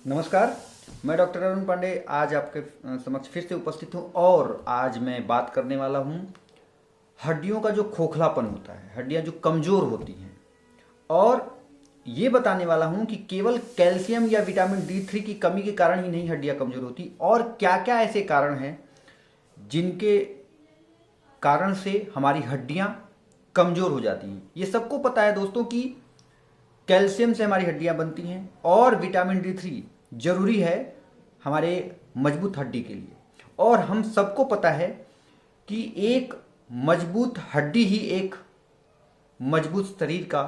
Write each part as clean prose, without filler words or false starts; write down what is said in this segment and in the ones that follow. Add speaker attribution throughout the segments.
Speaker 1: नमस्कार। मैं डॉक्टर अरुण पांडे आज आपके समक्ष फिर से उपस्थित हूँ और आज मैं बात करने वाला हूँ हड्डियों का जो खोखलापन होता है, हड्डियाँ जो कमज़ोर होती हैं, और ये बताने वाला हूँ कि केवल कैल्शियम या विटामिन डी3 की कमी के कारण ही नहीं हड्डियाँ कमज़ोर होती, और क्या क्या ऐसे कारण हैं जिनके कारण से हमारी हड्डियाँ कमज़ोर हो जाती हैं। ये सबको पता है दोस्तों कि कैल्शियम से हमारी हड्डियां बनती हैं और विटामिन डी3 जरूरी है हमारे मजबूत हड्डी के लिए। और हम सबको पता है कि एक मजबूत हड्डी ही एक मजबूत शरीर का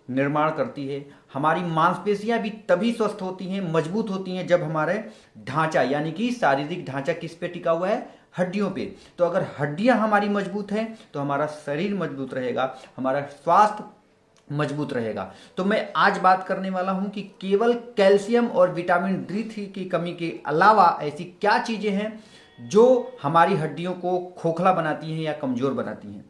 Speaker 1: निर्माण करती है। हमारी मांसपेशियां भी तभी स्वस्थ होती हैं, मजबूत होती हैं, जब हमारे ढांचा यानी कि शारीरिक ढांचा किस पे टिका हुआ है? हड्डियों पे। तो अगर हड्डियां हमारी मजबूत हैं तो हमारा शरीर मजबूत रहेगा, हमारा स्वास्थ्य मजबूत रहेगा। तो मैं आज बात करने वाला हूं कि केवल कैल्शियम और विटामिन डी3 की कमी के अलावा ऐसी क्या चीजें हैं जो हमारी हड्डियों को खोखला बनाती हैं या कमजोर बनाती हैं,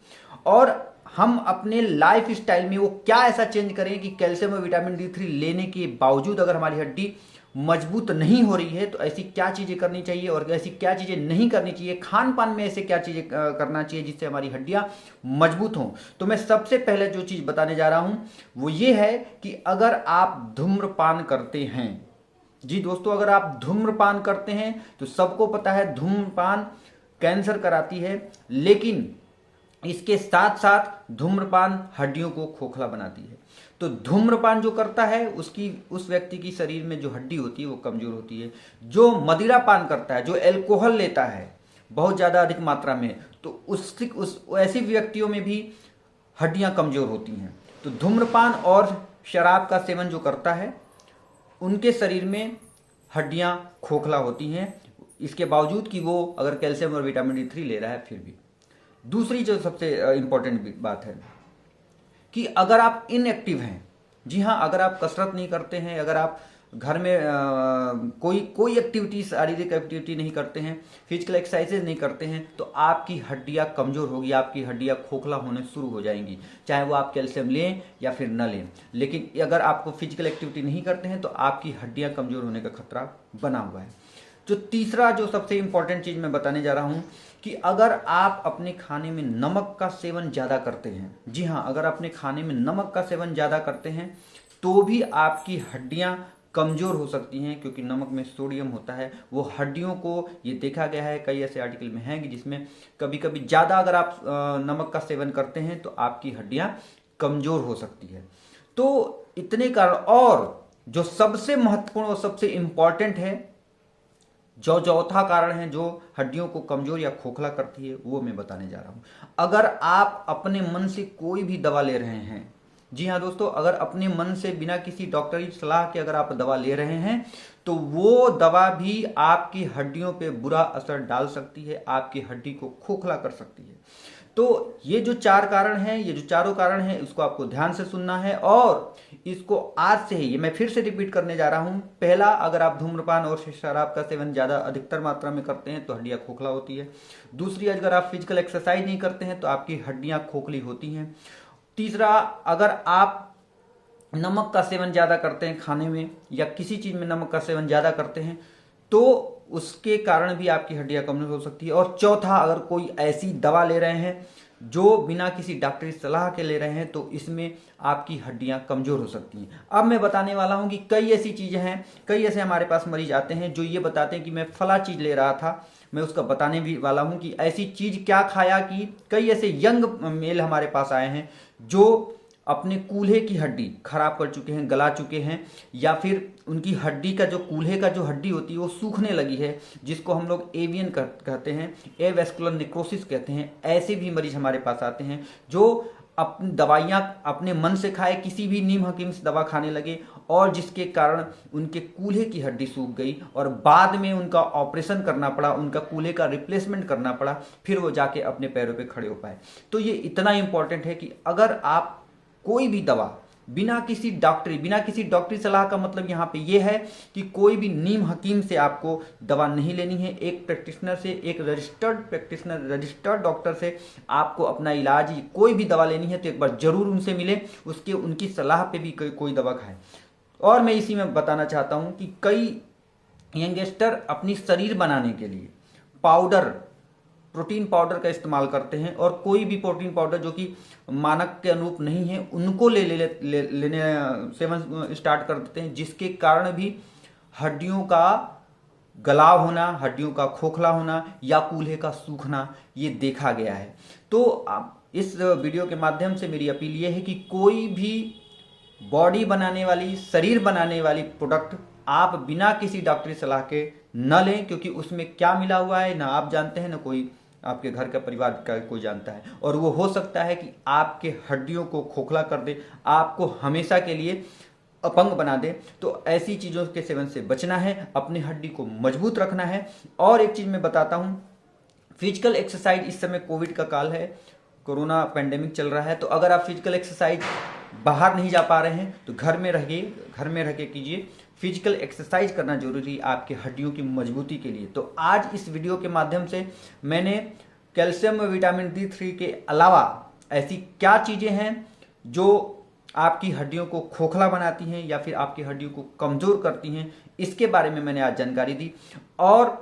Speaker 1: और हम अपने लाइफ स्टाइल में वो क्या ऐसा चेंज करें कि कैल्शियम और विटामिन डी3 लेने के बावजूद अगर हमारी हड्डी मजबूत नहीं हो रही है तो ऐसी क्या चीज़ें करनी चाहिए और ऐसी क्या चीज़ें नहीं करनी चाहिए, खान पान में ऐसे क्या चीज़ें करना चाहिए जिससे हमारी हड्डियां मजबूत हों। तो मैं सबसे पहले जो चीज़ बताने जा रहा हूं वो ये है कि अगर आप धूम्रपान करते हैं, जी दोस्तों, अगर आप धूम्रपान करते हैं तो सबको पता है धूम्रपान कैंसर कराती है, लेकिन इसके साथ साथ धूम्रपान हड्डियों को खोखला बनाती है। तो धूम्रपान जो करता है उस व्यक्ति की शरीर में जो हड्डी होती है वो कमजोर होती है। जो मदिरा पान करता है, जो अल्कोहल लेता है बहुत ज़्यादा अधिक मात्रा में, तो उस ऐसे व्यक्तियों में भी हड्डियां कमजोर होती हैं। तो धूम्रपान और शराब का सेवन जो करता है उनके शरीर में हड्डियां खोखला होती हैं, इसके बावजूद कि वो अगर कैल्शियम और विटामिन डी3 ले रहा है फिर भी। दूसरी जो सबसे इंपॉर्टेंट बात है कि अगर आप इनएक्टिव हैं, जी हाँ, अगर आप कसरत नहीं करते हैं, अगर आप घर में कोई एक्टिविटी, शारीरिक एक्टिविटी नहीं करते हैं, फिजिकल एक्सरसाइजेज नहीं करते हैं, तो आपकी हड्डियाँ कमज़ोर होगी, आपकी हड्डियाँ खोखला होने शुरू हो जाएंगी, चाहे वो आप कैल्शियम लें या फिर न लें। लेकिन अगर आपको फिजिकल एक्टिविटी नहीं करते हैं तो आपकी हड्डियाँ कमज़ोर होने का खतरा बना हुआ है। जो तीसरा जो सबसे इंपॉर्टेंट चीज़ मैं बताने जा रहा हूँ कि अगर आप अपने खाने में नमक का सेवन ज़्यादा करते हैं, जी हाँ, अगर अपने खाने में नमक का सेवन ज़्यादा करते हैं तो भी आपकी हड्डियाँ कमज़ोर हो सकती हैं, क्योंकि नमक में सोडियम होता है। वो हड्डियों को, ये देखा गया है, कई ऐसे आर्टिकल में हैं कि जिसमें कभी कभी ज़्यादा अगर आप नमक का सेवन करते हैं तो आपकी हड्डियाँ कमज़ोर हो सकती है। तो इतने कारण, और जो सबसे महत्वपूर्ण और सबसे इम्पॉर्टेंट है, जो चौथा कारण है जो हड्डियों को कमजोर या खोखला करती है, वो मैं बताने जा रहा हूं। अगर आप अपने मन से कोई भी दवा ले रहे हैं, जी हाँ दोस्तों, अगर अपने मन से बिना किसी डॉक्टरी सलाह के अगर आप दवा ले रहे हैं तो वो दवा भी आपकी हड्डियों पे बुरा असर डाल सकती है, आपकी हड्डी को खोखला कर सकती है। तो ये जो चार कारण हैं, ये जो चारों कारण हैं, इसको आपको ध्यान से सुनना है और इसको आज से ही, ये मैं फिर से रिपीट करने जा रहा हूं। पहला, अगर आप धूम्रपान और शराब का सेवन ज़्यादा अधिकतर मात्रा में करते हैं तो हड्डियां खोखला होती है। दूसरी, अगर आप फिजिकल एक्सरसाइज नहीं करते हैं तो आपकी हड्डियां खोखली होती हैं। तीसरा, अगर आप नमक का सेवन ज़्यादा करते हैं खाने में या किसी चीज़ में नमक का सेवन ज़्यादा करते हैं तो उसके कारण भी आपकी हड्डियां कमजोर हो सकती है। और चौथा, अगर कोई ऐसी दवा ले रहे हैं जो बिना किसी डॉक्टरी सलाह के ले रहे हैं तो इसमें आपकी हड्डियां कमजोर हो सकती हैं। अब मैं बताने वाला हूं कि कई ऐसी चीज़ें हैं, कई ऐसे हमारे पास मरीज आते हैं जो ये बताते हैं कि मैं फला चीज़ ले रहा था, मैं उसका बताने भी वाला हूं कि ऐसी चीज़ क्या खाया। कि कई ऐसे यंग मेल हमारे पास आए हैं जो अपने कूल्हे की हड्डी खराब कर चुके हैं, गला चुके हैं, या फिर उनकी हड्डी का जो कूल्हे का जो हड्डी होती है वो सूखने लगी है, जिसको हम लोग एवियन कहते हैं, एवेस्कुलर निक्रोसिस कहते हैं। ऐसे भी मरीज हमारे पास आते हैं जो अपनी दवाइयाँ अपने मन से खाए, किसी भी नीम हकीम से दवा खाने लगे और जिसके कारण उनके कूल्हे की हड्डी सूख गई और बाद में उनका ऑपरेशन करना पड़ा, उनका कूल्हे का रिप्लेसमेंट करना पड़ा, फिर वो जाके अपने पैरों पे खड़े हो पाए। तो ये इतना इंपॉर्टेंट है कि अगर आप कोई भी दवा बिना किसी डॉक्टरी सलाह का मतलब यहाँ पे ये है कि कोई भी नीम हकीम से आपको दवा नहीं लेनी है। एक प्रैक्टिशनर से, एक रजिस्टर्ड डॉक्टर से आपको अपना इलाज, कोई भी दवा लेनी है तो एक बार जरूर उनसे मिले, उनकी सलाह पे भी कोई दवा खाएं। और मैं इसी में बताना चाहता हूं कि कई यंगस्टर अपनी शरीर बनाने के लिए पाउडर, प्रोटीन पाउडर का इस्तेमाल करते हैं, और कोई भी प्रोटीन पाउडर जो कि मानक के अनुरूप नहीं है उनको लेने सेवन स्टार्ट कर देते हैं, जिसके कारण भी हड्डियों का गलाव होना, हड्डियों का खोखला होना या कूल्हे का सूखना ये देखा गया है। तो इस वीडियो के माध्यम से मेरी अपील ये है कि कोई भी बॉडी बनाने वाली, शरीर बनाने वाली प्रोडक्ट आप बिना किसी डॉक्टरी सलाह के न लें, क्योंकि उसमें क्या मिला हुआ है ना आप जानते हैं ना कोई आपके घर का परिवार का कोई जानता है, और वो हो सकता है कि आपके हड्डियों को खोखला कर दे, आपको हमेशा के लिए अपंग बना दे। तो ऐसी चीज़ों के सेवन से बचना है, अपनी हड्डी को मजबूत रखना है। और एक चीज़ मैं बताता हूँ, फिजिकल एक्सरसाइज, इस समय कोविड का काल है, कोरोना पेंडेमिक चल रहा है, तो अगर आप फिजिकल एक्सरसाइज बाहर नहीं जा पा रहे हैं तो घर में रहिए, घर में रह के कीजिए। फिजिकल एक्सरसाइज करना जरूरी है आपकी हड्डियों की मजबूती के लिए। तो आज इस वीडियो के माध्यम से मैंने कैल्शियम व विटामिन D3 के अलावा ऐसी क्या चीज़ें हैं जो आपकी हड्डियों को खोखला बनाती हैं या फिर आपकी हड्डियों को कमज़ोर करती हैं, इसके बारे में मैंने आज जानकारी दी। और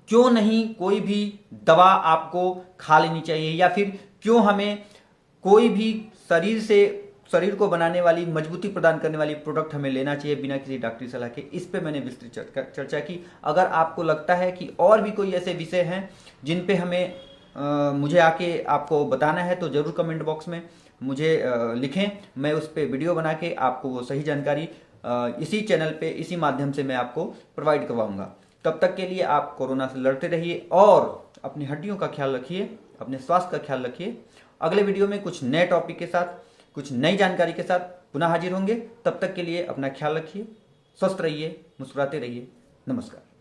Speaker 1: क्यों नहीं कोई भी दवा आपको खा लेनी चाहिए, या फिर क्यों हमें कोई भी शरीर को बनाने वाली, मजबूती प्रदान करने वाली प्रोडक्ट हमें लेना चाहिए बिना किसी डॉक्टरी सलाह के, इस पे मैंने विस्तृत चर्चा की। अगर आपको लगता है कि और भी कोई ऐसे विषय हैं जिन पे हमें मुझे आके आपको बताना है तो ज़रूर कमेंट बॉक्स में मुझे लिखें, मैं उस पर वीडियो बना के आपको वो सही जानकारी इसी चैनल पे, इसी माध्यम से मैं आपको प्रोवाइड करवाऊंगा। तब तक के लिए आप कोरोना से लड़ते रहिए और अपनी हड्डियों का ख्याल रखिए, अपने स्वास्थ्य का ख्याल रखिए। अगले वीडियो में कुछ नए टॉपिक के साथ, कुछ नई जानकारी के साथ पुनः हाजिर होंगे। तब तक के लिए अपना ख्याल रखिए, स्वस्थ रहिए, मुस्कुराते रहिए। नमस्कार।